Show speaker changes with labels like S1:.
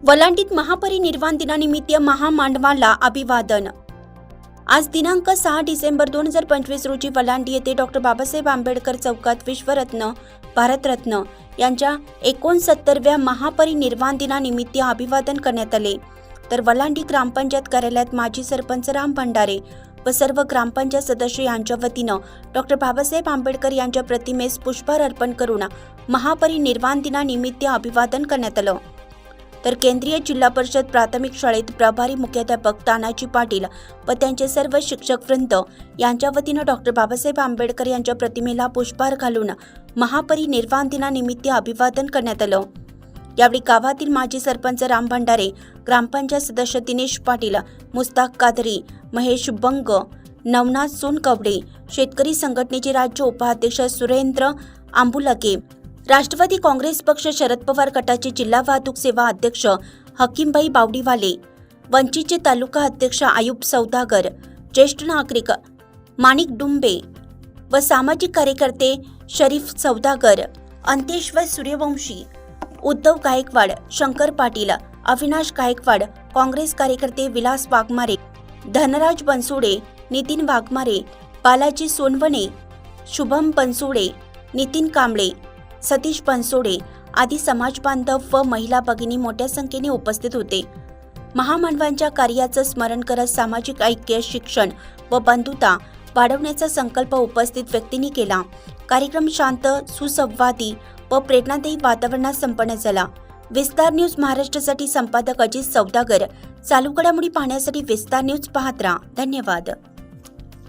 S1: वलांडीत महापरिनिर्वाण दिनानिमित्त महामानवाला अभिवादन। आज दिनांक 6 डिसेंबर 2025 रोजी वलांडी येथे डॉ. बाबासाहेब आंबेडकर चौकात विश्वरत्न, भारतरत्न यांच्या 69व्या महापरिनिर्वाण दिनानिमित्त अभिवादन करण्यात आले। तर वलांडी ग्रामपंचायत कार्यालयात माजी सरपंच राम भंडारे व सर्व ग्रामपंचायत सदस्य यांच्या वतीनं डॉ. बाबासाहेब आंबेडकर यांच्या प्रतिमेस पुष्पहार अर्पण करून महापरिनिर्वाण दिनानिमित्त अभिवादन करण्यात आलं। तर केंद्रीय जिल्हा परिषद प्राथमिक शाळेत प्रभारी मुख्याध्यापक तानाजी पाटील व त्यांचे सर्व शिक्षकवृंद यांच्या वतीनं डॉ. बाबासाहेब आंबेडकर यांच्या प्रतिमेला पुष्पहार घालून महापरिनिर्वाण दिनानिमित्त अभिवादन करण्यात आलं। यावेळी गावातील माजी सरपंच राम भंडारे, ग्रामपंचायत सदस्य दिनेश पाटील, मुस्ताक कादरी, महेश बंग, नवनाथ सोनकवडे, शेतकरी संघटनेचे राज्य उपाध्यक्ष सुरेंद्र आंबुलगे, राष्ट्रवादी काँग्रेस पक्ष शरद पवार गटाचे जिल्हा वाहतूक सेवा अध्यक्ष हकीमभाई बावडीवाले, वंचितचे तालुका अध्यक्ष आयुब सौदागर, ज्येष्ठ नागरिक माणिक डुंबे व सामाजिक कार्यकर्ते शरीफ सौदागर, अंतेश्वर सूर्यवंशी, उद्धव गायकवाड, शंकर पाटील, अविनाश गायकवाड, काँग्रेस कार्यकर्ते विलास वाघमारे, धनराज बनसोडे, नितीन वाघमारे, बालाजी सोनवणे, शुभम बनसोडे, नितीन कांबळे, सतीश बनसोडे आदी समाज बांधव व महिला भगिनी मोठ्या संख्येने उपस्थित होते। महामानवांच्या कार्याचं स्मरण करत सामाजिक ऐक्य, शिक्षण व बंधुता वाढवण्याचा संकल्प उपस्थित व्यक्तींनी केला। कार्यक्रम शांत, सुसंवादी व प्रेरणादायी वातावरणात संपन्न झाला। विस्तार न्यूज महाराष्ट्रासाठी संपादक अजित सौदागर। चालू घडामोडी पाहण्यासाठी विस्तार न्यूज पाहत राहा। धन्यवाद।